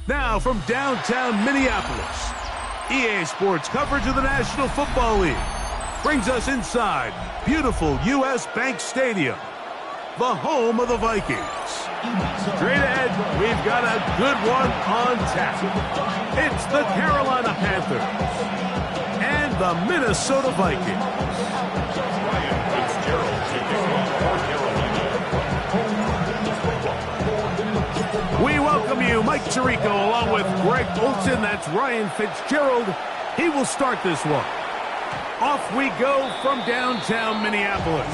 Now from downtown Minneapolis, EA Sports coverage of the National Football League brings us inside beautiful U.S. Bank Stadium, the home of the Vikings. Straight ahead, we've got a good one on tap. It's the Carolina Panthers and the Minnesota Vikings. We welcome you, Mike Tirico, along with Greg Olsen. That's Ryan Fitzgerald. He will start this one. Off we go from downtown Minneapolis.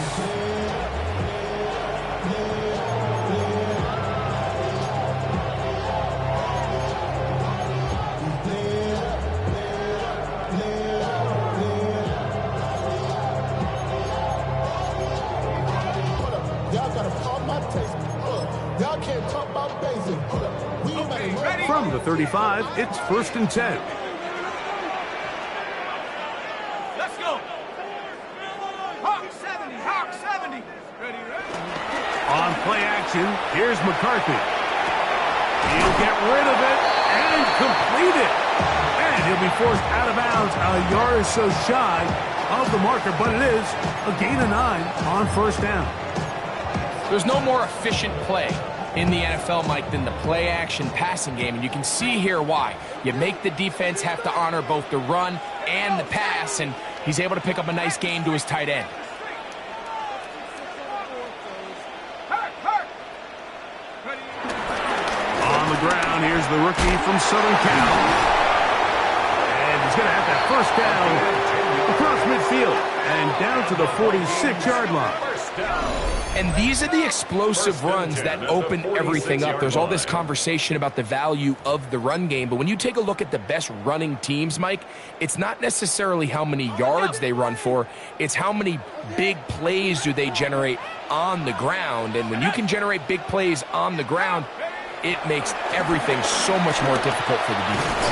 From the 35, it's 1st and 10. Let's go. Hawk 70, Hawk 70. Ready. On play action, here's McCarthy. He'll get rid of it and complete it. And he'll be forced out of bounds a yard or so shy of the marker, but it is a gain of 9 on 1st down. There's no more efficient play in the NFL, Mike, than the play-action passing game, and you can see here why. You make the defense have to honor both the run and the pass, and he's able to pick up a nice gain to his tight end. On the ground, here's the rookie from Southern Cal. And he's going to have that 1st down across midfield and down to the 46-yard line. And these are the explosive runs that open everything up. There's all this conversation about the value of the run game, but when you take a look at the best running teams, Mike, it's not necessarily how many yards they run for, it's how many big plays do they generate on the ground. And when you can generate big plays on the ground, it makes everything so much more difficult for the defense.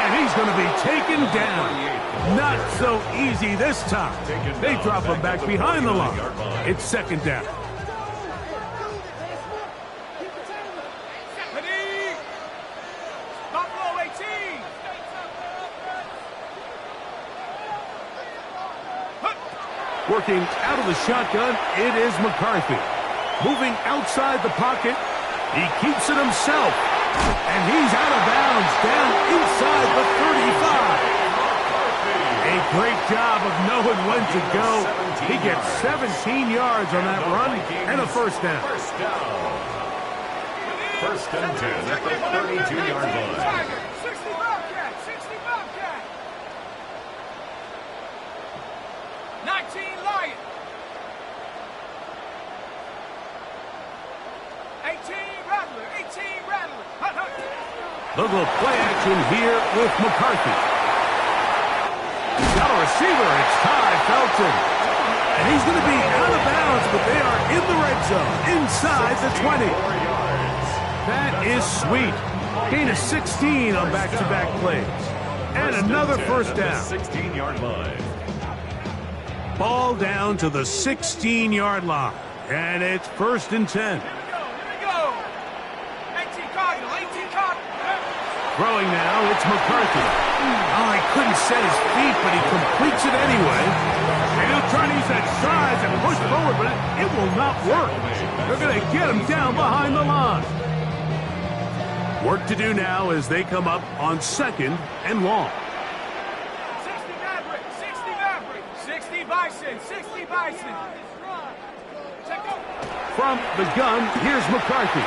And he's going to be taken down. Not so easy this time. They drop him back behind the line. It's 2nd down. Buffalo 18. Working out of the shotgun, it is McCarthy. Moving outside the pocket, he keeps it himself. And he's out of bounds down inside the 35. A great job of knowing when to go. He gets 17 yards on that run and a 1st down. 1st and 10 at the 32-yard line. 60 Bobcat, 60 Bobcat. 19 Lion. 18 Rattler, 18 Rattler. Look at play action here with McCarthy. He's got a receiver. It's Ty Felton. And he's going to be out of bounds, but they are in the red zone, inside the 20. That is sweet. Gain of 16 on back-to-back plays. And another 1st down. 16-yard line. Ball down to the 16-yard line. And it's 1st and 10. Throwing now, it's McCarthy. Oh, he couldn't set his feet, but he completes it anyway. And he'll try to use that size and push forward, but it will not work. They're going to get him down behind the line. Work to do now as they come up on 2nd and long. 60 Maverick, 60 Maverick, 60 Bison, 60 Bison. From the gun, here's McCarthy.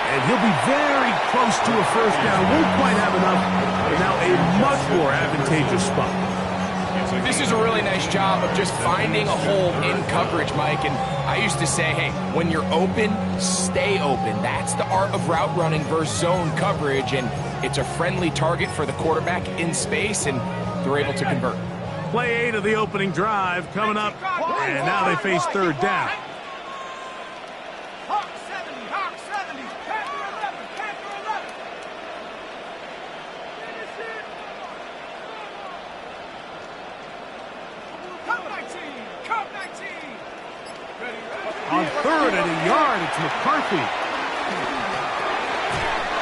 And he'll be very close to a 1st down. Won't quite have enough, but now a much more advantageous spot. This is a really nice job of just finding a hole in coverage, Mike. And I used to say, hey, when you're open, stay open. That's the art of route running versus zone coverage. And It's a friendly target for the quarterback in space, and they're able to convert. Play 8 of the opening drive coming up, and now they face third down. Hawk 70, Hawk 70, Panther 11, Panther 11. Cup 19, Cup 19. On third and a yard, it's McCarthy.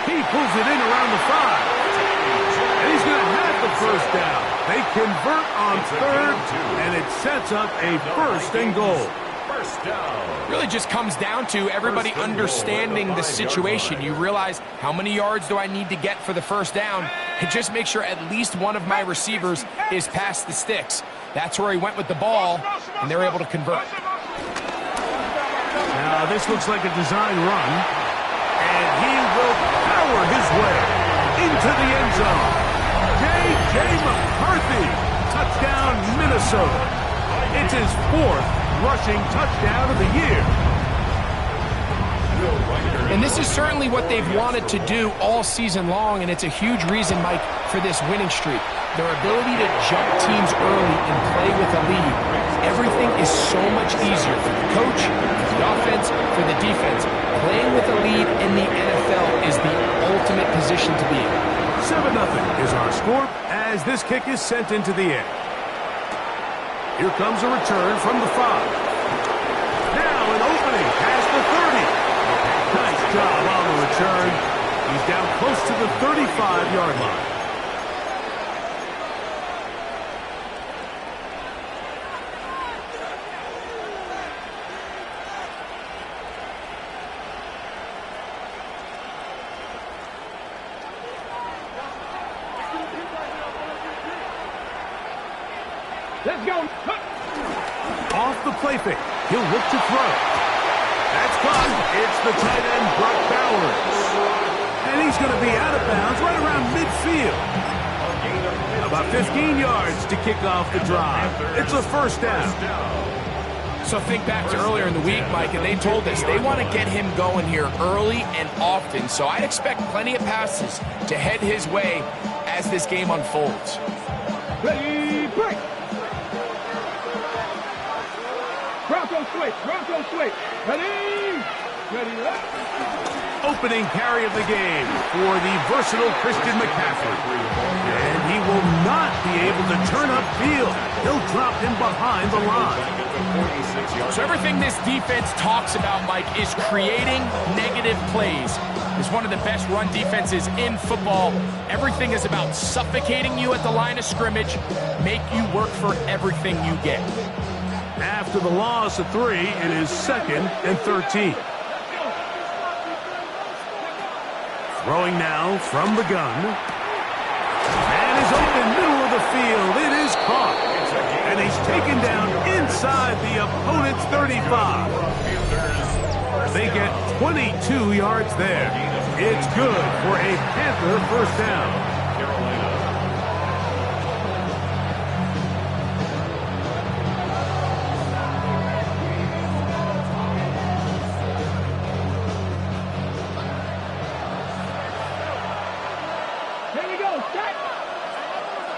He pulls it in around the 5. And he's going to have the first down. They convert on third, and it sets up a first and goal. Really just comes down to everybody understanding the situation. You realize, how many yards do I need to get for the first down? And just make sure at least one of my receivers is past the sticks. That's where he went with the ball, and they're able to convert. Now, this looks like a design run, and he will power his way into the end zone. J.J. McCarthy, touchdown, Minnesota. It's his 4th rushing touchdown of the year. And this is certainly what they've wanted to do all season long, and it's a huge reason, Mike, for this winning streak. Their ability to jump teams early and play with a lead. Everything is so much easier for the coach, for the offense, for the defense. Playing with a lead in the NFL is the ultimate position to be in. 7-0 is our score as this kick is sent into the air. Here comes a return from the 5. Now an opening past the 30. Nice job on the return. He's down close to the 35-yard line. Let's go. Off the play fake. He'll look to throw. That's caught. It's the tight end, Brock Bowers. And he's going to be out of bounds right around midfield. About 15 yards to kick off the drive. It's a first down. So think back to earlier in the week, Mike, and they told us they want to get him going here early and often. So I expect plenty of passes to head his way as this game unfolds. Ready, break. Bronco switch, Bronco switch. Ready, ready, ready. Opening carry of the game for the versatile Christian McCaffrey. And he will not be able to turn upfield. He'll drop him behind the line. So everything this defense talks about, Mike, is creating negative plays. It's one of the best run defenses in football. Everything is about suffocating you at the line of scrimmage, make you work for everything you get. After the loss of 3, it is 2nd and 13. Throwing now from the gun. Man is open, middle of the field. It is caught. And he's taken down inside the opponent's 35. They get 22 yards there. It's good for a Panther first down.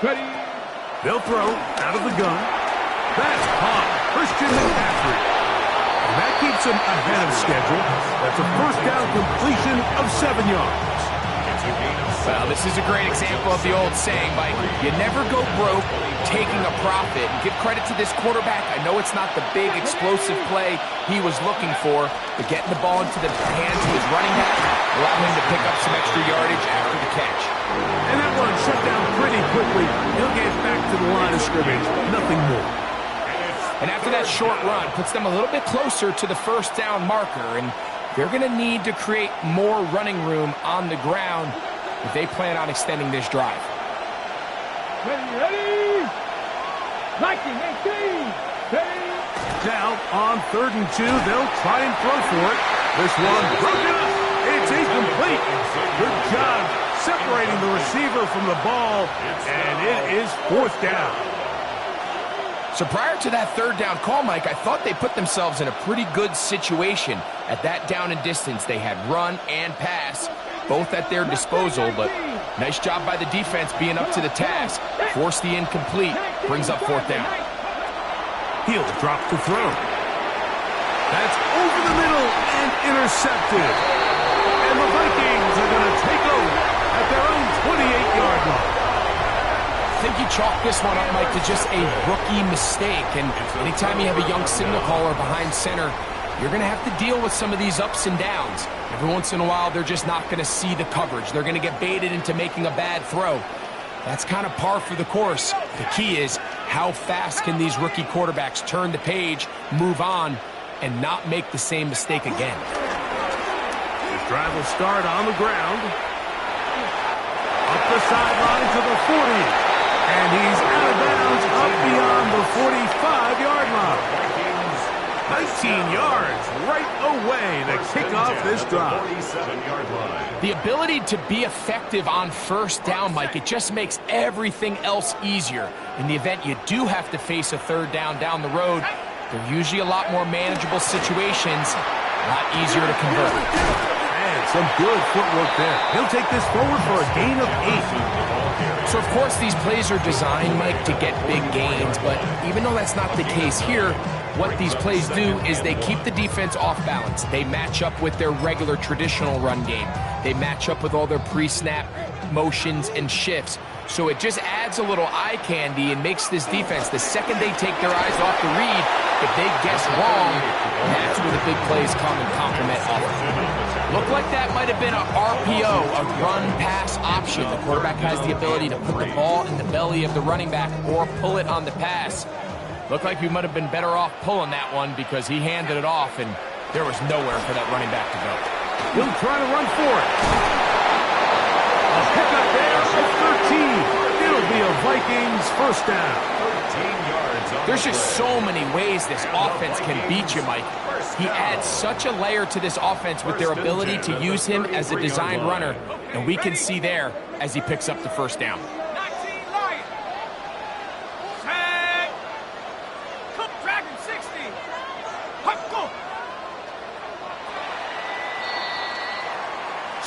Ready. They'll throw out of the gun. That's caught. Christian McCaffrey. And that keeps him ahead of schedule. That's a first down completion of 7 yards. Well, this is a great example of the old saying, Mike, you never go broke taking a profit. And give credit to this quarterback. I know it's not the big, explosive play he was looking for, but getting the ball into the hands of his running back allowed him to pick up some extra yardage after the catch. And that one shut down pretty quickly. He'll get back to the line of scrimmage. Nothing more. And after that short run, puts them a little bit closer to the first down marker. And they're going to need to create more running room on the ground if they plan on extending this drive. Ready, ready. 19, 18, ready. Now, on 3rd and 2, they'll try and throw for it. This one broken up. It's incomplete. Good job separating the receiver from the ball, and it is 4th down. So prior to that 3rd down call, Mike, I thought they put themselves in a pretty good situation at that down and distance. They had run and pass, both at their disposal, but Nice job by the defense being up to the task. Force the incomplete. Brings up 4th down. He'll drop to throw. That's over the middle and intercepted. And the Vikings are going to take over at their own 28-yard line. I think you chalk this one up, Mike, to just a rookie mistake. And anytime you have a young signal caller behind center, you're going to have to deal with some of these ups and downs. Every once in a while, they're just not going to see the coverage. They're going to get baited into making a bad throw. That's kind of par for the course. The key is how fast can these rookie quarterbacks turn the page, move on, and not make the same mistake again. His drive will start on the ground. Up the sideline to the 40. And he's out of bounds up beyond the 45-yard line. 19 yards right away to kick off this drive. The ability to be effective on 1st down, Mike, it just makes everything else easier. In the event you do have to face a 3rd down the road, they're usually a lot more manageable situations, a lot easier to convert. And some good footwork there. He'll take this forward for a gain of 8. So, of course, these plays are designed, Mike, to get big gains, but even though that's not the case here, what these plays do is they keep the defense off balance. They match up with their regular traditional run game. They match up with all their pre-snap motions and shifts. So it just adds a little eye candy and makes this defense, the second they take their eyes off the read, if they guess wrong, that's where the big plays come and complement offense. Looked like that might have been a RPO, a run-pass option. The quarterback has the ability to put the ball in the belly of the running back or pull it on the pass. Looked like we might have been better off pulling that one because he handed it off, and there was nowhere for that running back to go. He'll try to run for it. A pickup there of 13. It'll be a Vikings 1st down. 13 yards. There's just so many ways this offense can beat you, Mike. He adds such a layer to this offense with their ability to use him as a design runner, and we can see there as he picks up the 1st down. 19 Lions. Set. Cook Dragon 60. Hut, go.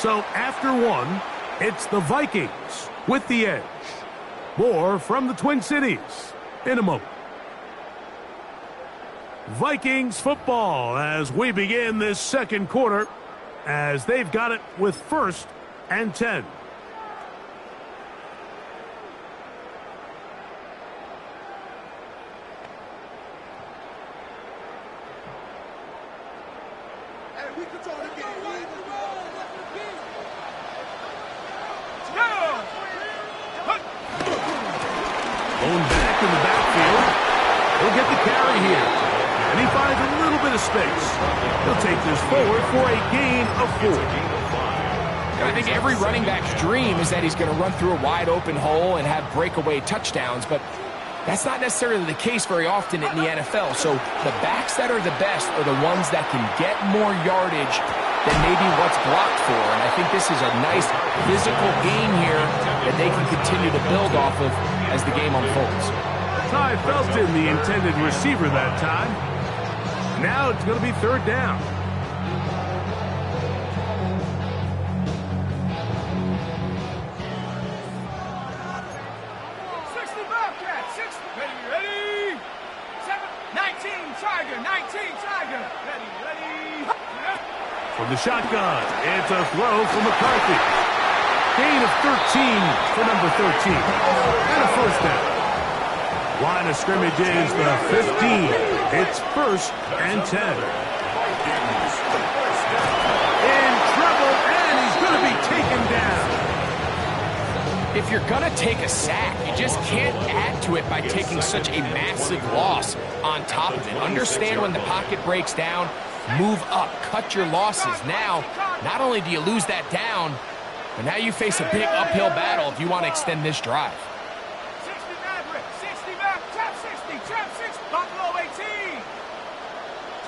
So after 1, it's the Vikings with the edge. More from the Twin Cities in a moment. Vikings football as we begin this 2nd quarter, as they've got it with 1st and 10. Going back in the backfield. He'll get the carry here. And he finds a little bit of space. He'll take this forward for a gain of 4. I think every running back's dream is that he's going to run through a wide open hole and have breakaway touchdowns, but that's not necessarily the case very often in the NFL. So the backs that are the best are the ones that can get more yardage than maybe what's blocked for. And I think this is a nice physical gain here that they can continue to build off of as the game unfolds. Ty Felton, the intended receiver that time. Now it's going to be 3rd down. From the shotgun, it's a throw for McCarthy. Gain of 13 for number 13. And a 1st down. Line of scrimmage is the 15. It's 1st and 10. In trouble, and he's going to be taken down. If you're going to take a sack, you just can't add to it by taking such a massive loss on top of it. Understand when the pocket breaks down, move up, cut your losses. Now, not only do you lose that down, but now you face a big uphill battle if you want to extend this drive. 60 Maverick, 60 Maverick, trap 60, trap 6, Buffalo 18.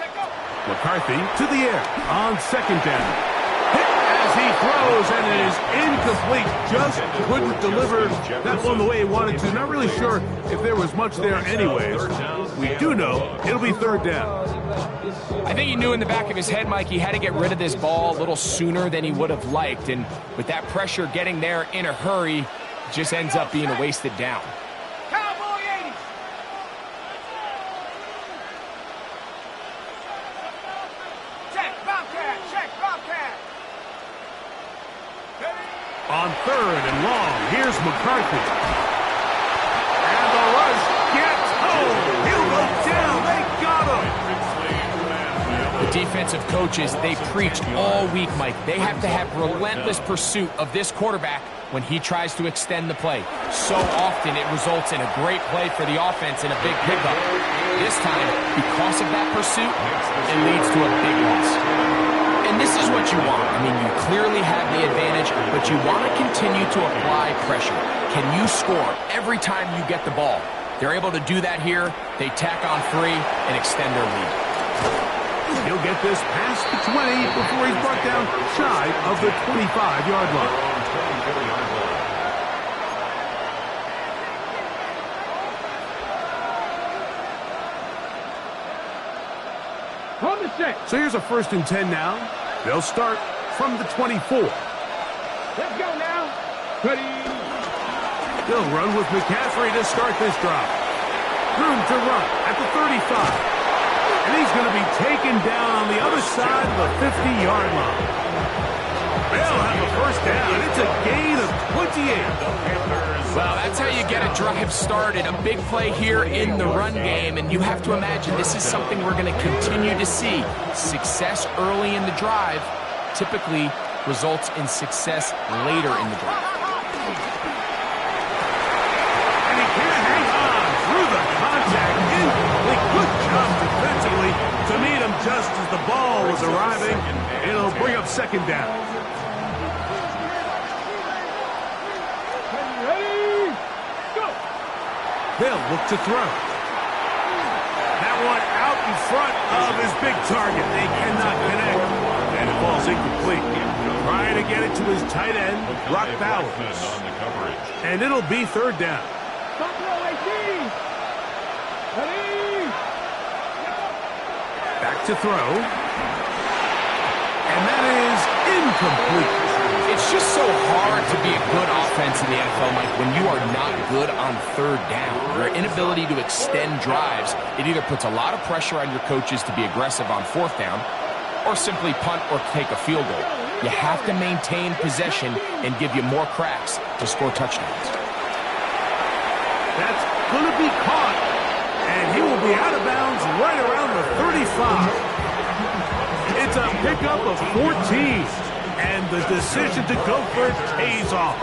Check up. McCarthy to the air on 2nd down. Hit as he throws, and it is incomplete. Just couldn't deliver that one the way he wanted to. Not really sure if there was much there anyways. We do know it'll be third down. I think he knew in the back of his head, Mike, he had to get rid of this ball a little sooner than he would have liked. And with that pressure getting there in a hurry, it just ends up being a wasted down. Cowboy 80. Check, Bobcat, check, Bobcat. On third and long, here's McCarthy. And the rush gets home. He'll go down. They got him. The defensive coaches, they preached all week, Mike. They have to have relentless pursuit of this quarterback when he tries to extend the play. So often it results in a great play for the offense and a big pickup. This time, because of that pursuit, it leads to a big loss. And this is what you want. I mean, you clearly have the advantage, but you want to continue to apply pressure. Can you score every time you get the ball? They're able to do that here. They tack on 3 and extend their lead. He'll get this past the 20 before he's brought down shy of the 25-yard line. From the 6. So here's a 1st and 10 now. They'll start from the 24. Let's go now. Ready. They'll run with McCaffrey to start this drive. Room to run at the 35. And he's going to be taken down on the other side of the 50-yard line. They'll have a 1st down. It's a gain of 28. Well, that's how you get a drive started. A big play here in the run game, and you have to imagine this is something we're going to continue to see. Success early in the drive typically results in success later in the drive. And he can't hang on through the contact. Incomplete. Good job defensively to meet him just as the ball was arriving. It'll bring up 2nd down. They'll look to throw. That one out in front of his big target. They cannot connect. And it falls incomplete. Trying to get it to his tight end, Brock Bowers. And it'll be 3rd down. Back to throw. And that is incomplete. It's just so hard to be a good offense in the NFL, Mike, when you are not good on 3rd down. Your inability to extend drives, it either puts a lot of pressure on your coaches to be aggressive on 4th down or simply punt or take a field goal. You have to maintain possession and give you more cracks to score touchdowns. That's going to be caught, and he will be out of bounds right around the 35. It's a pickup of 14. And the decision to go for it pays off.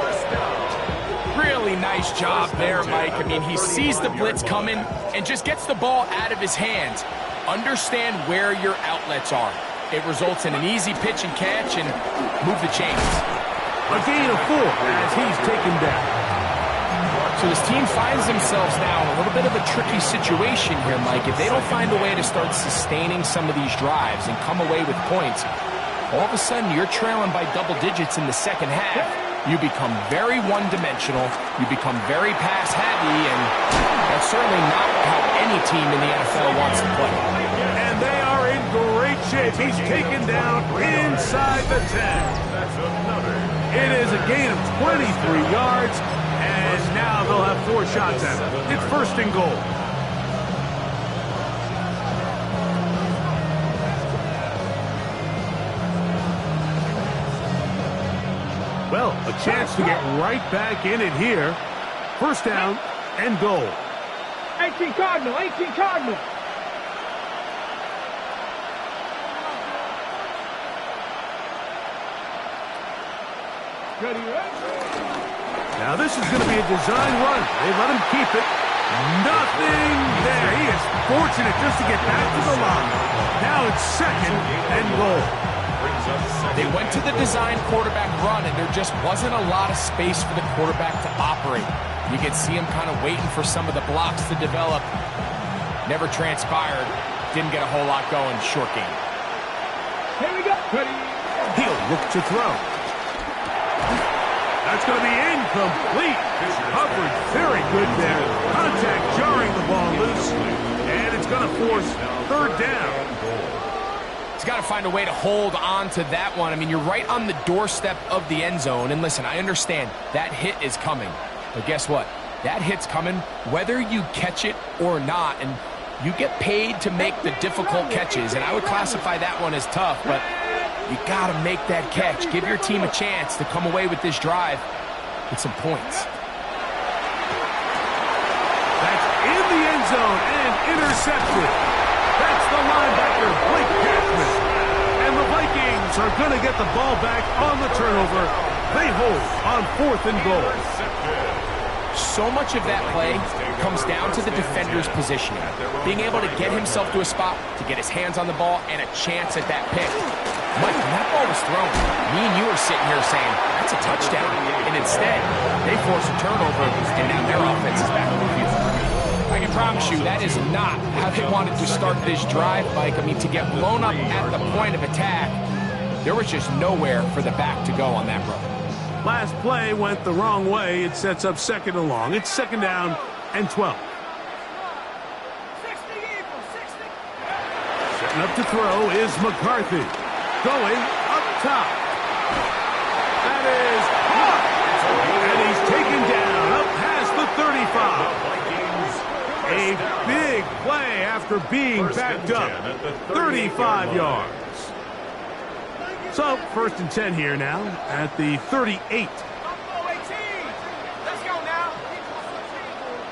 Really nice job there, Mike. I mean, he sees the blitz coming and just gets the ball out of his hands. Understand where your outlets are. It results in an easy pitch and catch and move the chains. A gain of 4 as he's taken down. So this team finds themselves now in a little bit of a tricky situation here, Mike. If they don't find a way to start sustaining some of these drives and come away with points, all of a sudden, you're trailing by double digits in the 2nd half. You become very one-dimensional. You become very pass-heavy, and that's certainly not how any team in the NFL wants to play. And they are in great shape. He's taken down inside the 10. It is a gain of 23 yards, and now they'll have 4 shots at it. It's 1st and goal. Well, a chance to get right back in it here. 1st down and goal. 18 Cardinal, 18 Cardinal. Ready. Now this is going to be a design run. They let him keep it. Nothing there. He is fortunate just to get back to the line. Now it's 2nd and goal. They went to the design quarterback run, and there just wasn't a lot of space for the quarterback to operate. You could see him kind of waiting for some of the blocks to develop. Never transpired. Didn't get a whole lot going. Short game. Here we go. Ready. He'll look to throw. That's going to be incomplete. Coverage very good there. Contact jarring the ball loose. And force third down. He's got to find a way to hold on to that one. I mean, you're right on the doorstep of the end zone. And listen, I understand that hit is coming. But guess what? That hit's coming whether you catch it or not. And you get paid to make the difficult catches. And I would classify that one as tough, but you got to make that catch. Give your team a chance to come away with this drive with some points. That's in the end zone and intercepted. That's the linebacker, Blake Cashman. And the Vikings are going to get the ball back on the turnover. They hold on 4th and goal. So much of that play comes down to the defender's positioning. Being able to get himself to a spot, to get his hands on the ball, and a chance at that pick. Mike, when that ball was thrown, me and you were sitting here saying, that's a touchdown. And instead, they force a turnover, and now their offense is back on the field. I can promise you that is not how they wanted to start this drive, Mike. I mean, to get blown up at the point of attack, there was just nowhere for the back to go on that run. Last play went the wrong way. It sets up 2nd and long. It's 2nd down and 12. 60 Eagles, 60. Setting up to throw is McCarthy. Going up top. That is caught. And he's taken down up past the 35. A big play after being backed up. 35 yards. So, 1st and 10 here now at the 38. Buffalo 18. Let's go now.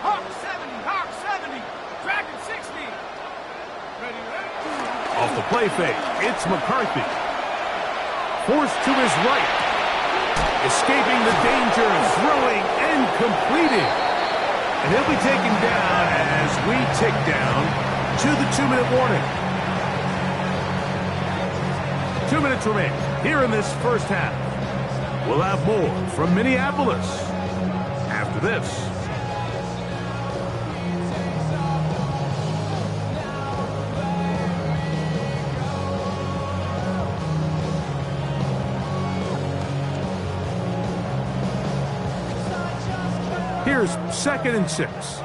Hawk 70, Hawk 70. Dragon 60. Ready, ready. Off the play fake, it's McCarthy. Forced to his right. Escaping the danger, throwing and completing. And he'll be taken down as we tick down to the 2-minute warning. 2 minutes remain here in this first half. We'll have more from Minneapolis after this. Here's 2nd and 6.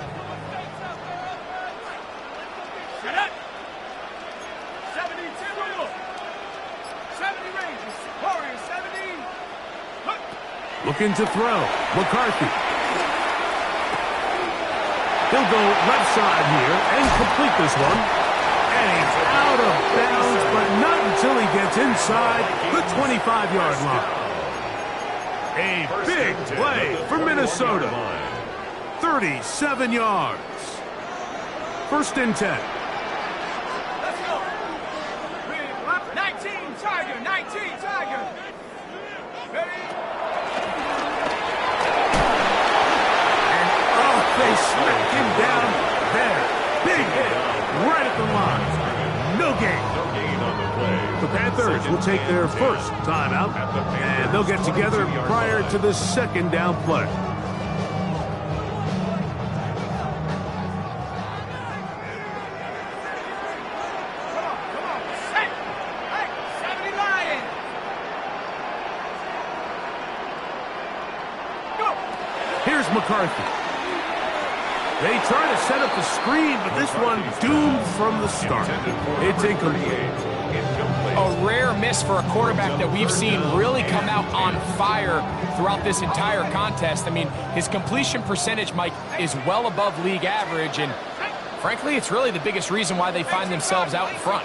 Looking to throw. McCarthy. He'll go left side here and complete this one. And he's out of bounds, but not until he gets inside the 25-yard line. A big play for Minnesota. 37 yards. 1st and 10. Let's go. 19 Tiger, 19 Tiger. Ready? They smacked him down there. Big hit right at the line. No gain. The Panthers will take their first timeout, and they'll get together prior to the 2nd down play. Come on. Set. Hey, 70 Lions. Go. Here's McCarthy. They try to set up the screen, but this one doomed from the start. It's incomplete. A rare miss for a quarterback that we've seen really come out on fire throughout this entire contest. I mean, his completion percentage, Mike, is well above league average, and frankly, it's really the biggest reason why they find themselves out in front.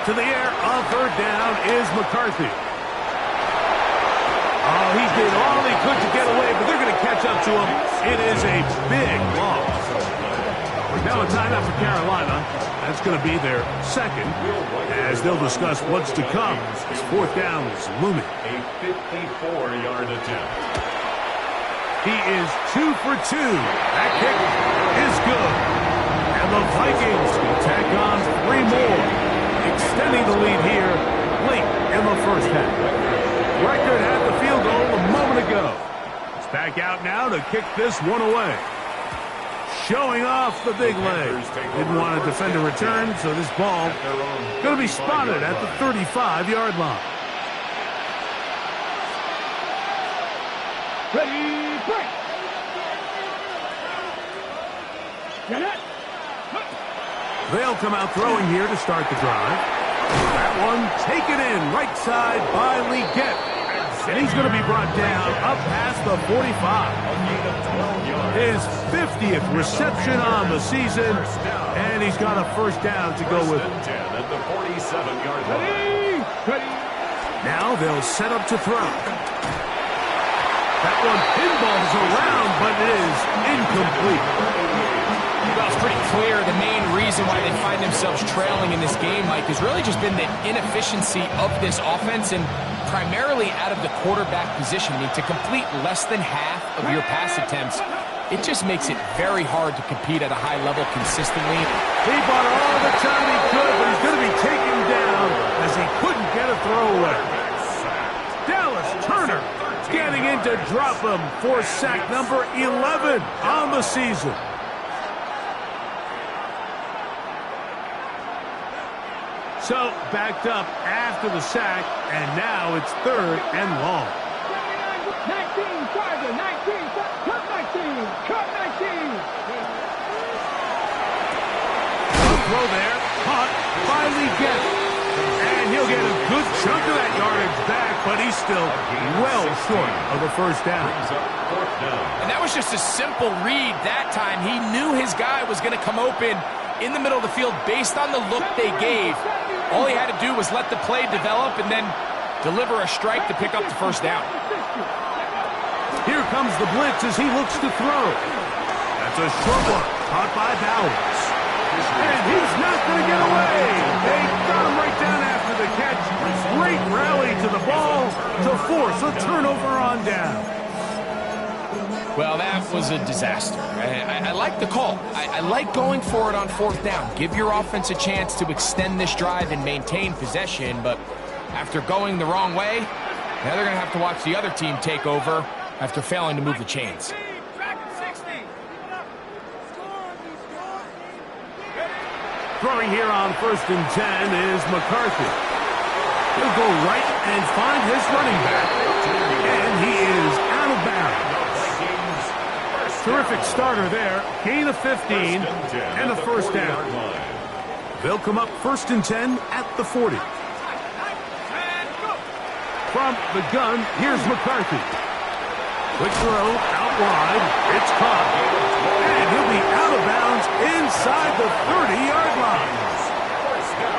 To the air on 3rd down is McCarthy. Oh, he did all he could to get away, but they're going to catch up to him. It is a big loss. Now a timeout for Carolina. That's going to be their 2nd, as they'll discuss what's to come. This 4th down is looming. A 54-yard attempt. He is 2 for 2. That kick is good. And the Vikings will tack on 3 more, extending the lead here late in the first half. Record had the field goal a moment ago. It's back out now to kick this one away. Showing off the big leg. Didn't want to defend a return, so this ball going to be spotted at the 35-yard line. Ready, break. Get it. They'll come out throwing here to start the drive. That one taken in right side by Legette. And he's going to be brought down up past the 45. His 50th reception on the season, and he's got a first down to go with it. At the 47-yard line. Ready, ready. Now they'll set up to throw. That one pinballs around, but it is incomplete. Well, it's pretty clear the main reason why they find themselves trailing in this game, Mike, has really just been the inefficiency of this offense and primarily out of the quarterback position. I mean, to complete less than half of your pass attempts, it just makes it very hard to compete at a high level consistently. He bought all the time he could, but he's going to be taken down as he couldn't get a throwaway. Dallas Turner getting in to drop him for sack number 11 on the season. So, backed up after the sack, and now it's 3rd and long. 19, Tiger, 19, cut 19, cut 19. Throw there, caught by Legette. And he'll get a good chunk of that yardage back, but he's still well short of the first down. And that was just a simple read that time. He knew his guy was going to come open in the middle of the field based on the look they gave. All he had to do was let the play develop and then deliver a strike to pick up the first down. Here comes the blitz as he looks to throw. That's a short one, caught by Bowers. And he's not going to get away. They got him right down after the catch. Great rally to the ball to force a turnover on down. Well, that was a disaster. I like the call. I like going for it on 4th down. Give your offense a chance to extend this drive and maintain possession, but after going the wrong way, now they're going to have to watch the other team take over after failing to move the chains. Throwing here on 1st and 10 is McCarthy. He'll go right and find his running back, and he is out of bounds. Terrific starter there. Gain of 15 and a first down. They'll come up 1st and 10 at the 40. From the gun, here's McCarthy. Quick throw out wide. It's caught. And he'll be out of bounds inside the 30-yard line.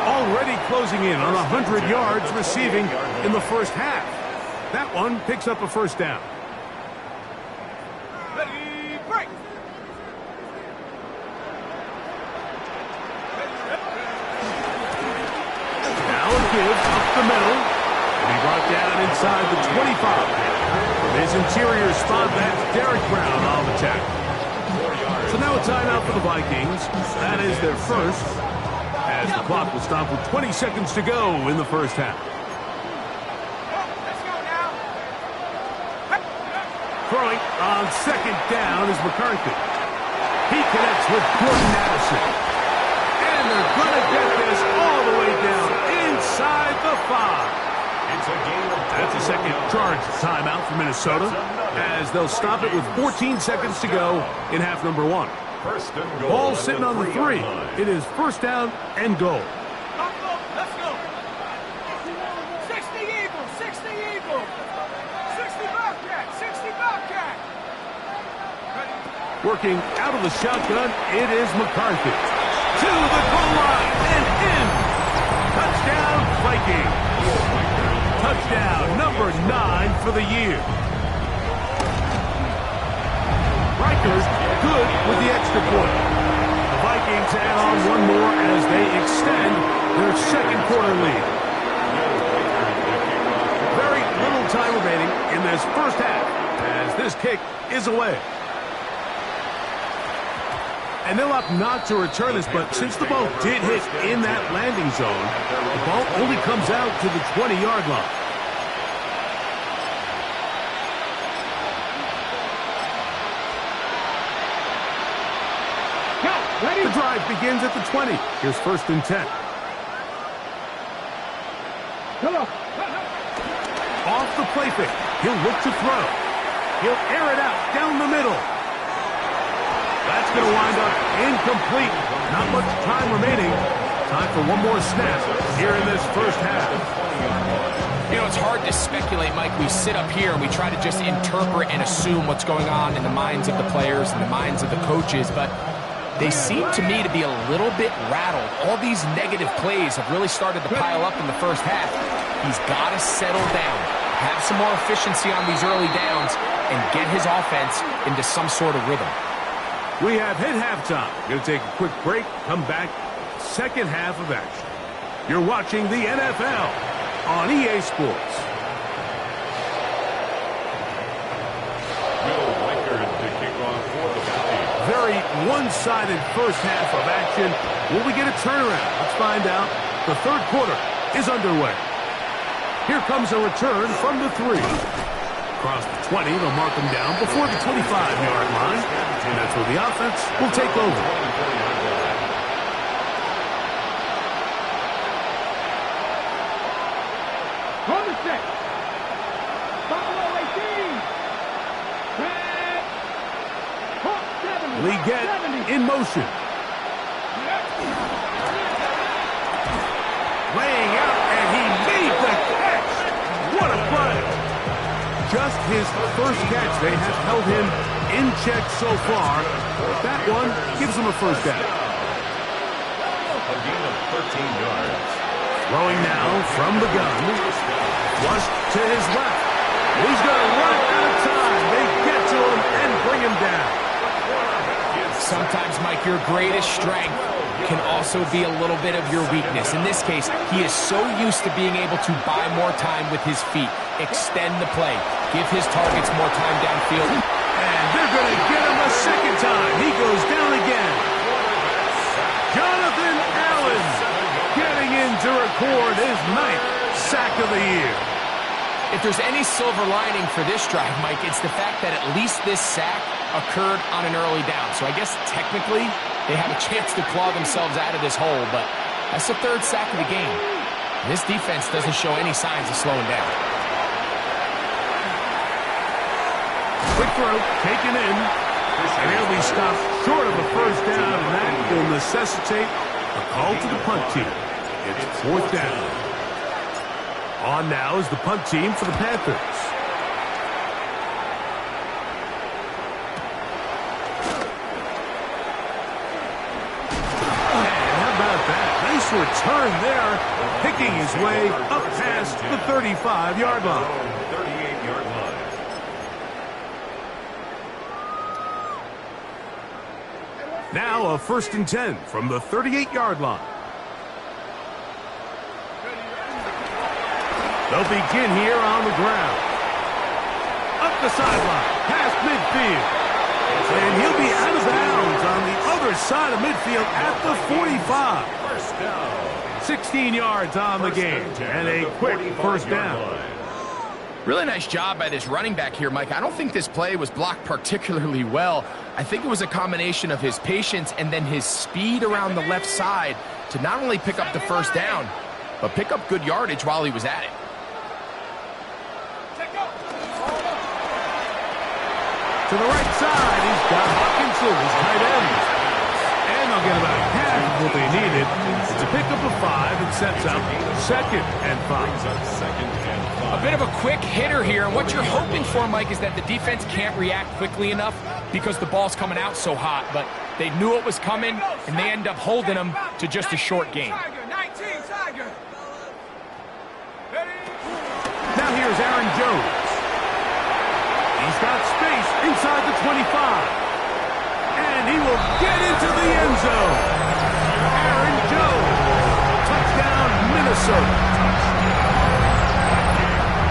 Already closing in on 100 yards receiving in the first half. That one picks up a first down. Ready, break. Now a give up the middle. And he brought down inside the 25. From his interior spot, that's Derek Brown on the tackle. So now a timeout for the Vikings. That is their first, as the clock will stop with 20 seconds to go in the first half. Let's go now. Throwing on 2nd down is McCarthy. He connects with Jordan Addison. And they're going to get this all the way down inside the 5. That's a second charge timeout for Minnesota, as they'll stop it with 14 seconds to go in half number 1. Ball sitting on the 3. It is first down and goal. Let's go. 60 Eagles, 60 Eagles. 60 Bobcat, 60 Bobcat. Working out of the shotgun, it is McCarthy. To the goal line and in. Touchdown, Vikings. Touchdown number 9 for the year. Rikers good with the extra point. The Vikings add on one more as they extend their second quarter lead. Very little time remaining in this first half as this kick is away. And they'll opt not to return this, but since the ball did hit in that landing zone, the ball only comes out to the 20-yard line. The drive begins at the 20. Here's 1st and 10. Off the play fake. He'll look to throw. He'll air it out down the middle. That's going to wind up incomplete. Not much time remaining. Time for one more snap here in this first half. You know, it's hard to speculate, Mike. We sit up here and we try to just interpret and assume what's going on in the minds of the players and the minds of the coaches, but they seem to me to be a little bit rattled. All these negative plays have really started to pile up in the first half. He's got to settle down, have some more efficiency on these early downs, and get his offense into some sort of rhythm. We have hit halftime. Going to take a quick break, come back, second half of action. You're watching the NFL on EA Sports. Will Reichard to kick off for the Falcons. Very one-sided first half of action. Will we get a turnaround? Let's find out. The third quarter is underway. Here comes a return from the 3. Across the 20, they'll mark him down before the 25-yard line. And that's where the offense will take over. From the set. Buffalo 18. Red. Hawk 70. Leggett in motion. Laying out, and he made the catch. What a play. Just his first catch. They have held him in check so far. That one gives him a first down. A gain of 13 yards. Throwing now from the gun. Flush to his left. He's going to run out of time. They get to him and bring him down. Sometimes, Mike, your greatest strength can also be a little bit of your weakness. In this case, he is so used to being able to buy more time with his feet, extend the play, give his targets more time downfield. And they're going to get him a second time. He goes down again. Jonathan Allen getting in to record his 9th sack of the year. If there's any silver lining for this drive, Mike, it's the fact that at least this sack occurred on an early down. So I guess technically they have a chance to claw themselves out of this hole, but that's the 3rd sack of the game. And this defense doesn't show any signs of slowing down. Quick throw, taken in. And he'll be stopped short of a first down, and that will necessitate a call to the punt team. It's 4th down. On now is the punt team for the Panthers. And how about that? Nice return there, picking his way up past the 35-yard line. 38-yard line. Now a 1st and 10 from the 38-yard line. They'll begin here on the ground. Up the sideline, past midfield. And he'll be out of bounds on the other side of midfield at the 45. First down. 16 yards on the game, and a quick first down. Really nice job by this running back here, Mike. I don't think this play was blocked particularly well. I think it was a combination of his patience and then his speed around the left side to not only pick up the first down, but pick up good yardage while he was at it. To the right side, he's got Hawkinson, his tight end. And they'll get about half of what they needed. It's a pickup of 5 and sets up 2nd and 5. A bit of a quick hitter here, and what you're hoping for, Mike, is that the defense can't react quickly enough because the ball's coming out so hot, but they knew it was coming, and they end up holding them to just a short gain. Now here's Aaron Jones. He's got space inside the 25. And he will get into the end zone. Aaron Jones. Touchdown, Minnesota.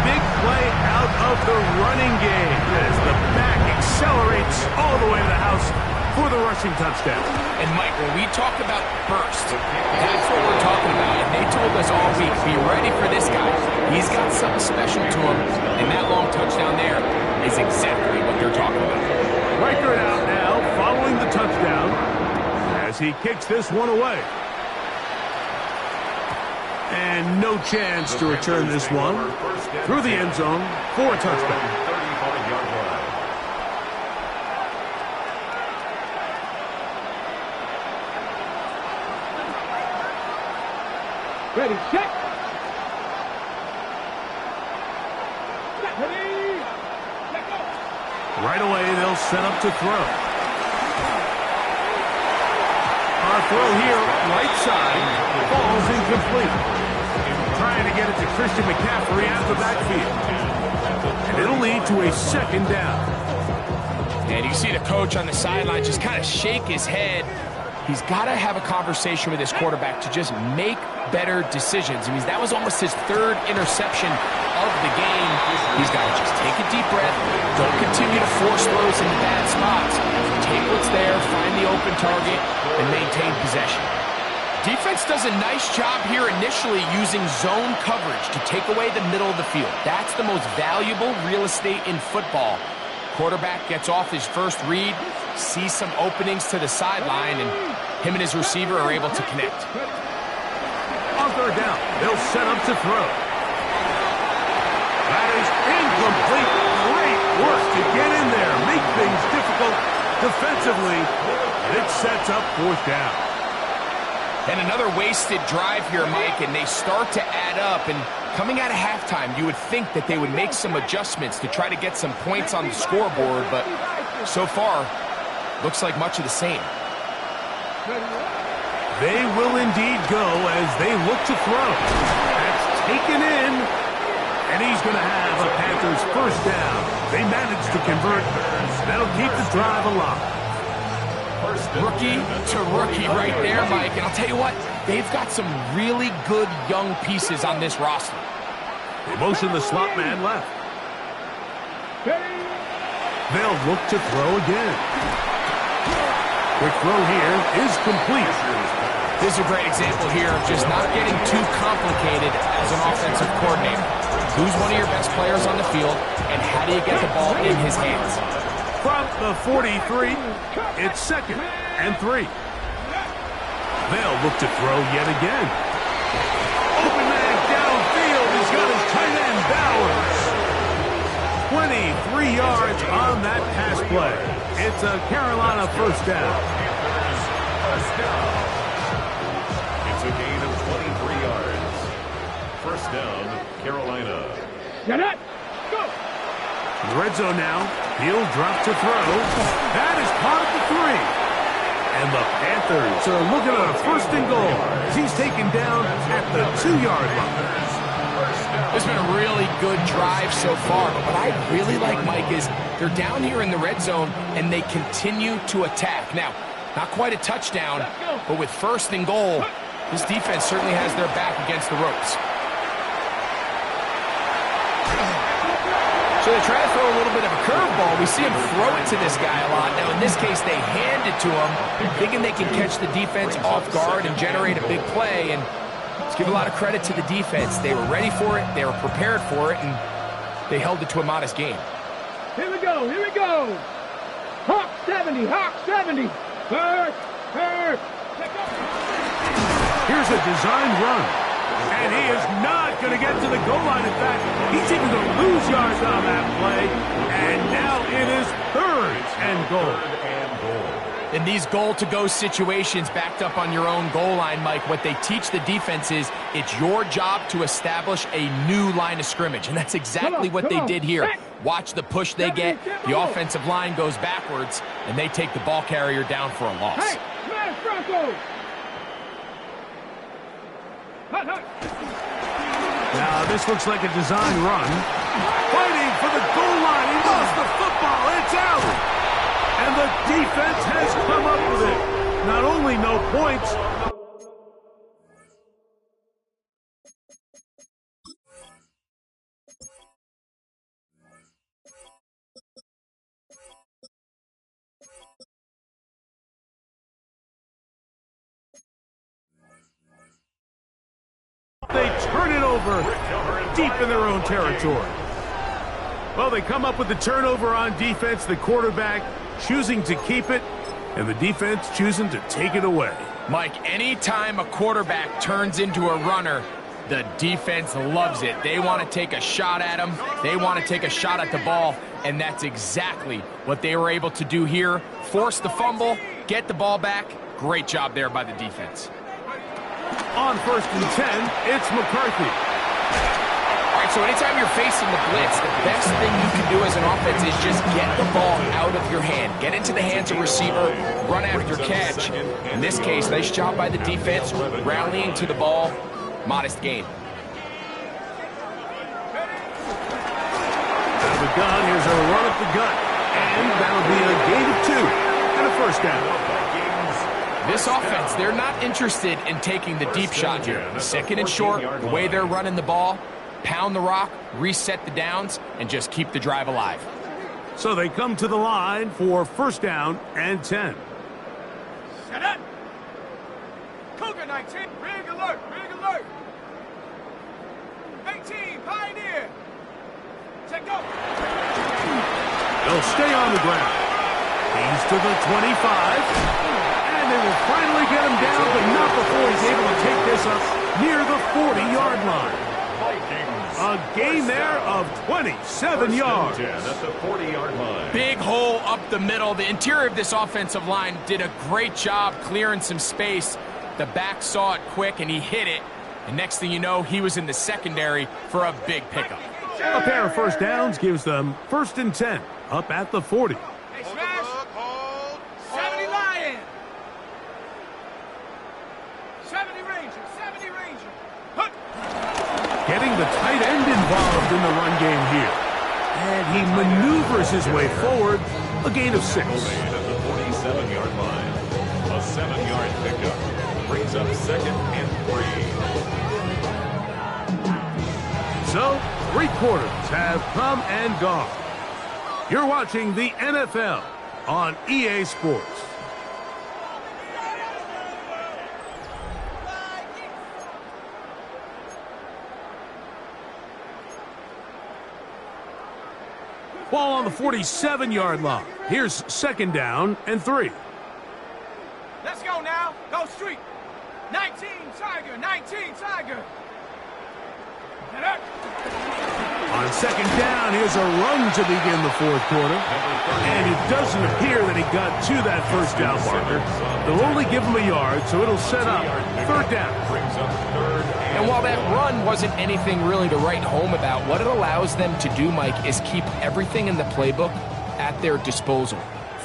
Big play out of the running game as the back accelerates all the way to the house for the rushing touchdown. And Mike, when we talk about burst, that's what we're talking about. And they told us all week, be ready for this guy. He's got something special to him, and that long touchdown there is exactly what they're talking about. Reichard out now, following the touchdown, as he kicks this one away. And no chance to return this one through the end zone for a touchdown. 35-yard line. Ready, check. Ready, let go. Right away, they'll set up to throw. Our throw here, right side, falls incomplete. Trying to get it to Christian McCaffrey out of the backfield. And it'll lead to a second down. And you see the coach on the sideline just kind of shake his head. He's got to have a conversation with his quarterback to just make better decisions. I mean, that was almost his third interception of the game. He's got to just take a deep breath. Don't continue to force throws into bad spots. Take what's there, find the open target, and maintain possession. Defense does a nice job here initially using zone coverage to take away the middle of the field. That's the most valuable real estate in football. Quarterback gets off his first read, sees some openings to the sideline, and him and his receiver are able to connect. On third down, they'll set up to throw. That is incomplete. Great work to get in there, make things difficult defensively, and it sets up fourth down. And another wasted drive here, Mike, and they start to add up. And coming out of halftime, you would think that they would make some adjustments to try to get some points on the scoreboard, but so far, looks like much of the same. They will indeed go as they look to throw. That's taken in, and he's going to have a Panthers first down. They managed to convert. That'll keep the drive alive. Rookie to rookie right there, Mike. And I'll tell you what, they've got some really good young pieces on this roster. They motion the slot man left. They'll look to throw again. Quick throw here is complete. This is a great example here of just not getting too complicated as an offensive coordinator. Who's one of your best players on the field, and how do you get the ball in his hands? From the 43, it's 2nd and 3. They'll look to throw yet again. Open man downfield. He's got his tight end, Bowers. 23 yards on that pass play. It's a Carolina first down. It's a gain of 23 yards. First down, Carolina. Get it. Go. In the red zone now. He'll drop to throw. That is caught at the 3. And the Panthers are looking at a first and goal as he's taken down at the 2-yard line. It's been a really good drive so far, but what I really like, Mike, is they're down here in the red zone and they continue to attack. Now, not quite a touchdown, but with first and goal, this defense certainly has their back against the ropes. So they try to throw a little bit of a curveball. We see him throw it to this guy a lot. Now, in this case, they hand it to him, thinking they can catch the defense off guard and generate a big play. And let's give a lot of credit to the defense. They were ready for it, they were prepared for it, and they held it to a modest game. Here we go, here we go. Hawk 70, Hawk 70. Hurt, hurt. Here's a designed run. And he is not going to get to the goal line. In fact, he's even going to lose yards on that play. And now it is 3rd and goal. In these goal-to-go situations backed up on your own goal line, Mike, what they teach the defense is it's your job to establish a new line of scrimmage. And that's exactly what they did here. Watch the push they get. The offensive line goes backwards, and they take the ball carrier down for a loss. Hey, smash Broncos! Now, this looks like a design run. Fighting for the goal line. He lost the football. It's out. And the defense has come up with it. Not only no points. They turn it over deep in their own territory. Well, they come up with the turnover on defense, the quarterback choosing to keep it, and the defense choosing to take it away. Mike, anytime a quarterback turns into a runner, the defense loves it. They want to take a shot at him. They want to take a shot at the ball, and that's exactly what they were able to do here. Force the fumble, get the ball back. Great job there by the defense. On 1st and 10, it's McCarthy. All right, so anytime you're facing the blitz, the best thing you can do as an offense is just get the ball out of your hand. Get into the hands of receiver, run after catch. In this case, nice job by the defense, rallying to the ball. Modest gain. Out of the gun, here's a run up the gut. And that'll be a gain of 2 and a first down. This offense, they're not interested in taking the deep shot here. 2nd and short, the way they're running the ball, pound the rock, reset the downs, and just keep the drive alive. So they come to the line for 1st down and 10. Set up. Cougar 19. Rig alert. Rig alert. 18. Pioneer. Take go. They'll stay on the ground. He's to the 25. And they will finally get him down, but not before he's able to take this up near the 40-yard line. A gain there of 27 yards. At the 40-yard line. Big hole up the middle. The interior of this offensive line did a great job clearing some space. The back saw it quick, and he hit it. And next thing you know, he was in the secondary for a big pickup. A pair of first downs gives them 1st and 10 up at the 40. Hey, smash. 70 Lion. 70 Ranger. 70 Ranger. Hook. Getting the tight end involved in the run game here. And he maneuvers his way forward, a gain of 6. At the 47-yard line. A 7-yard pickup brings up 2nd and 3. So, 3 quarters have come and gone. You're watching the NFL on EA Sports. Ball on the 47-yard line. Here's 2nd down and 3. Let's go now. Go street. 19 Tiger. 19 Tiger. Set up. On 2nd down, here's a run to begin the 4th quarter. And it doesn't appear that he got to that 1st down marker. They'll only give him a yard, so it'll set up 3rd down. Brings up 3rd and And while that run wasn't anything really to write home about, what it allows them to do, Mike, is keep everything in the playbook at their disposal.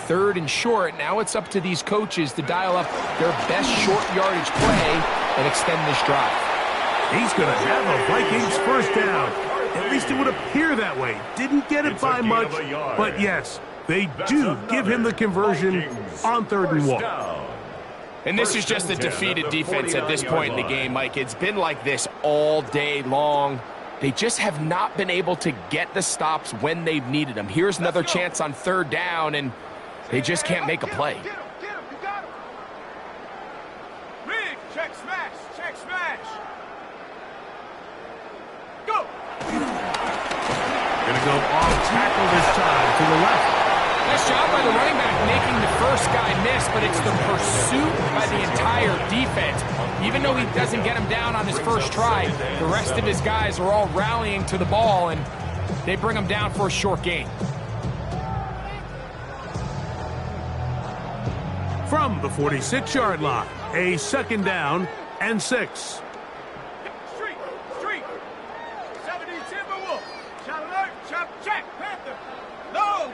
3rd and short, now it's up to these coaches to dial up their best short yardage play and extend this drive. He's going to have a Vikings 1st down. At least it would appear that way. Didn't get it by much, but yes, they do give him the conversion on 3rd and 1. And this is just a defeated defense at this point in the game, Mike. It's been like this all day long. They just have not been able to get the stops when they've needed them. Here's another chance on 3rd down, and they just can't make a play. Get him. You got him. Rig. Check smash. Check smash. Go. Going to go off tackle this time to the left. Nice job by the running back making the first guy miss, but it's the pursuit by the entire defense. Even though he doesn't get him down on his first try, the rest of his guys are all rallying to the ball, and they bring him down for a short gain. From the 46-yard line, a 2nd down and 6. Street. 70 Timberwolf. Shot alert. Chop check. Panther. No.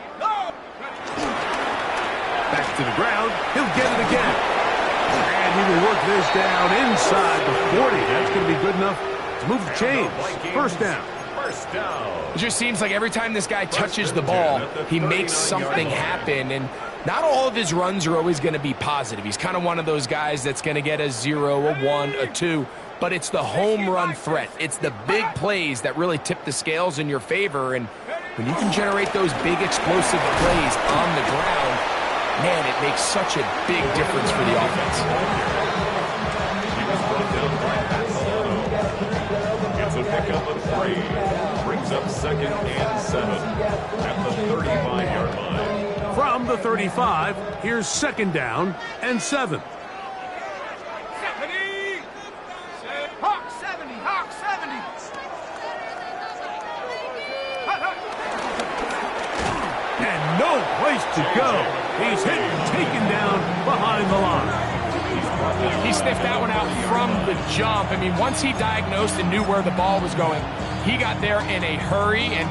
Back to the ground. He'll get it again. And he will work this down inside the 40. That's going to be good enough to move the chains. 1st down. It just seems like every time this guy touches the ball, he makes something happen, and not all of his runs are always going to be positive. He's kind of one of those guys that's going to get a 0, a 1, a 2, but it's the home run threat. It's the big plays that really tip the scales in your favor, and when you can generate those big explosive plays on the ground, man, it makes such a big difference for the offense. It's a pickup of 3. Brings up 2nd and 7 at the 35-yard line. From the 35, here's 2nd down and 7. 70. Hawk 70. Hawk 70. And no place to go. He's hit and taken down behind the line. He sniffed that one out from the jump. I mean, once he diagnosed and knew where the ball was going, he got there in a hurry, and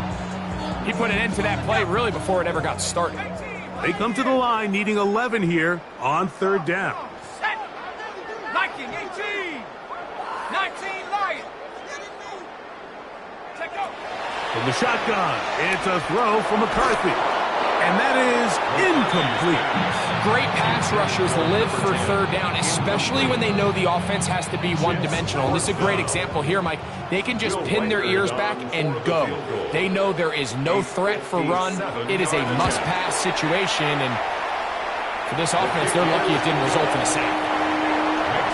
he put an end to that play really before it ever got started. They come to the line needing 11 here on third down. Set. Viking 18. 19 Lions. Check out. From the shotgun, it's a throw from McCarthy. And that is incomplete. Great pass rushers live for third down, especially when they know the offense has to be one-dimensional. And this is a great example here, Mike. They can just pin their ears back and go. They know there is no threat for run. It is a must-pass situation, and for this offense, they're lucky it didn't result in a sack.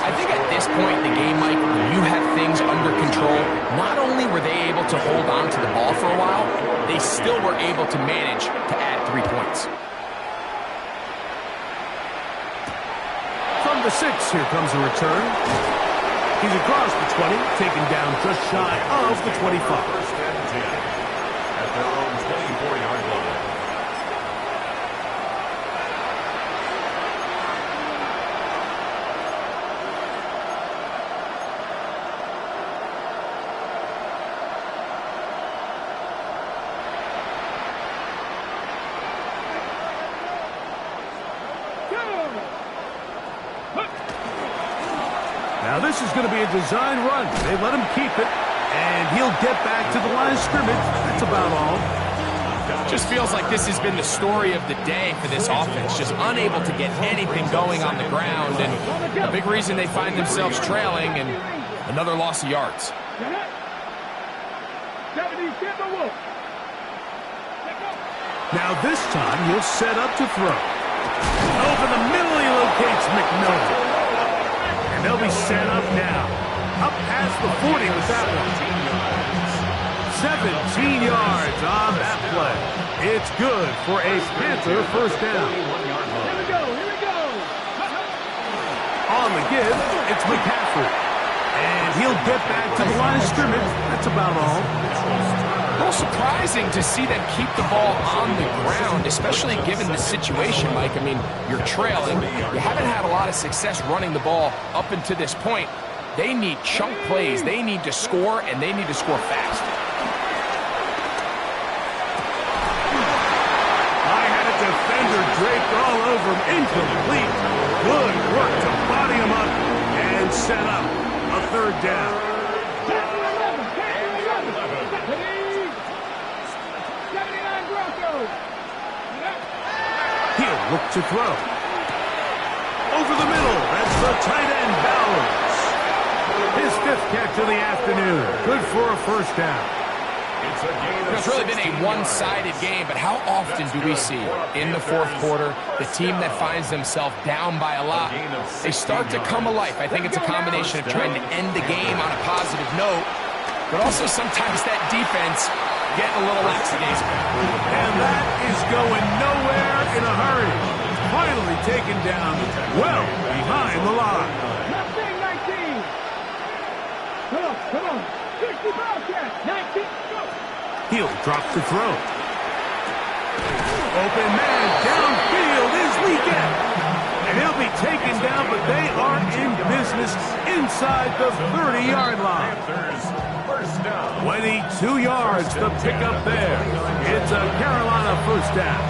I think at this point in the game, Mike, when you have things under control, not only were they able to hold on to the ball for a while, they still were able to manage to add 3 points. From the 6, here comes a return. He's across the 20, taken down just shy of the 25. First and 10 at their own 24-yard line. Now this is going to be a design run. They let him keep it, and he'll get back to the line of scrimmage. That's about all. Just feels like this has been the story of the day for this offense, just unable to get anything going on the ground, and a big reason they find themselves trailing and another loss of yards. Now this time he'll set up to throw. Over the middle he locates McMillan. And they'll be set up now. Up past the 40 with that one. 17 yards on that play. It's good for a Panther first down. Here we go. On the give, it's McCaffrey. And he'll get back to the line of scrimmage. That's about all. A little surprising to see them keep the ball on the ground, especially given the situation, Mike. I mean, you're trailing. You haven't had a lot of success running the ball up until this point. They need chunk plays. They need to score, and they need to score fast. I had a defender draped all over him. Incomplete. Good work to body him up and set up a third down. He'll look to throw. Over the middle. That's the tight end, Bowers. His 5th catch of the afternoon. Good for a first down. It's really been a one-sided game, but how often do we see in the fourth quarter the team that finds themselves down by a lot, they start to come alive? I think it's a combination of trying to end the game on a positive note, but also sometimes that defense getting a little lackadaisical. And that is going nowhere in a hurry. Finally taken down well behind the line. 19. Come on. 60 Bobcats. 19. Go. He'll drop the throw. Open man downfield is Weekend. And he'll be taken down, but they are in business inside the 30-yard line. 22 yards to pick up there. It's a Carolina first down.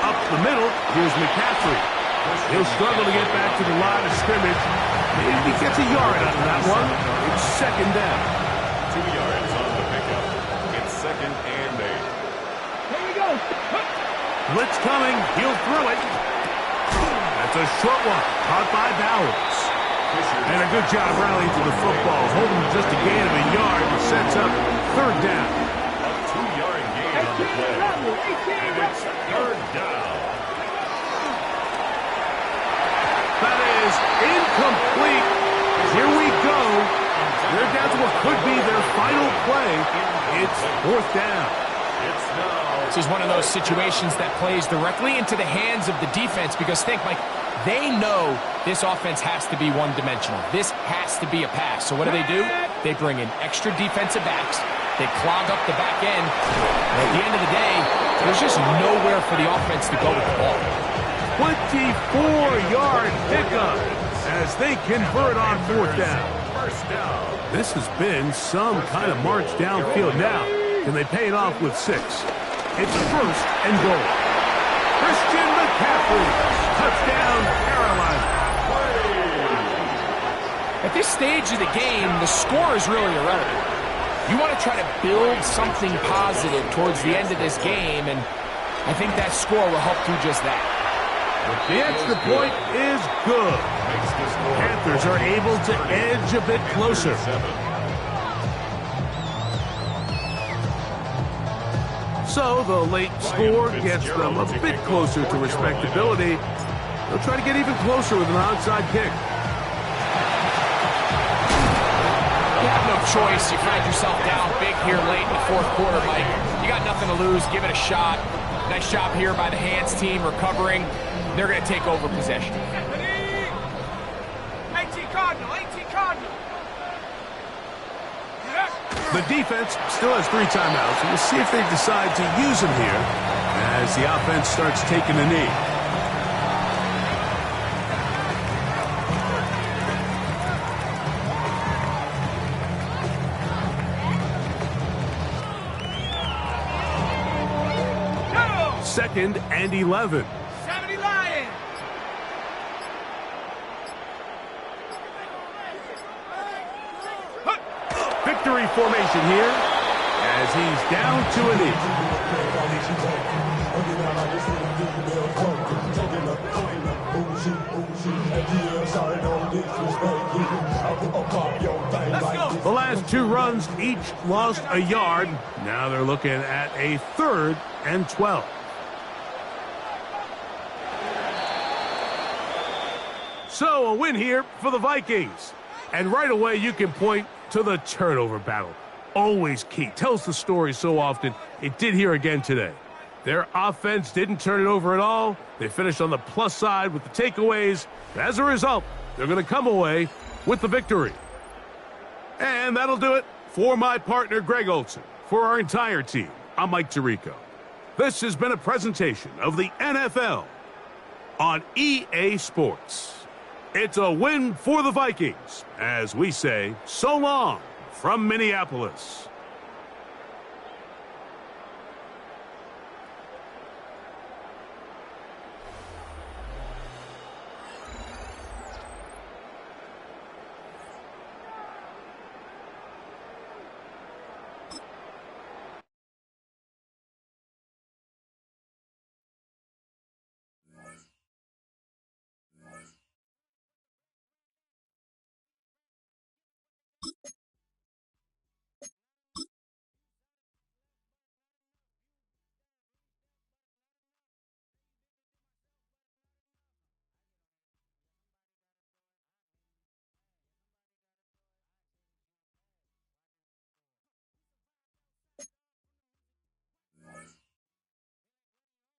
Up the middle, here's McCaffrey. He'll struggle to get back to the line of scrimmage. Maybe he gets a yard out of that one. It's second down. 2 yards on the pickup. It's 2nd and 8. Here we go. Blitz coming. He'll throw it. That's a short one. Caught by Bowers. And a good job rallying to the football. Holding just a gain of a yard and sets up third down. A 2-yard gain on the play. And it's 3rd down. That is incomplete. Here we go. They're down to what could be their final play. It's 4th down. This is one of those situations that plays directly into the hands of the defense because think, Mike, they know this offense has to be one-dimensional. This has to be a pass. So what do? They bring in extra defensive backs. They clog up the back end. And at the end of the day, there's just nowhere for the offense to go with the ball. 24-yard pickup as they convert on fourth down. This has been some kind of march downfield now. Can they pay it off with 6? It's first and goal. Christian McCaffrey, touchdown, Carolina. At this stage of the game, the score is really irrelevant. You want to try to build something positive towards the end of this game, and I think that score will help do just that. The extra point is good. Panthers are able to edge a bit closer. So the late score gets them a bit closer to respectability. They'll try to get even closer with an onside kick. You have no choice. You find yourself down big here late in the fourth quarter, Mike. You got nothing to lose. Give it a shot. Nice job here by the hands team recovering. They're going to take over possession. 18 Cardinal, 18 Cardinal. The defense still has 3 timeouts. We'll see if they decide to use them here as the offense starts taking a knee. Second and 11. 70 Lions. Victory formation here as he's down to a knee. The last 2 runs each lost a yard. Now they're looking at a 3rd and 12. So a win here for the Vikings. And right away you can point to the turnover battle. Always key. Tells the story so often. It did here again today. Their offense didn't turn it over at all. They finished on the plus side with the takeaways. As a result, they're going to come away with the victory. And that'll do it for my partner, Greg Olsen. For our entire team, I'm Mike Tirico. This has been a presentation of the NFL on EA Sports. It's a win for the Vikings, as we say so long from Minneapolis.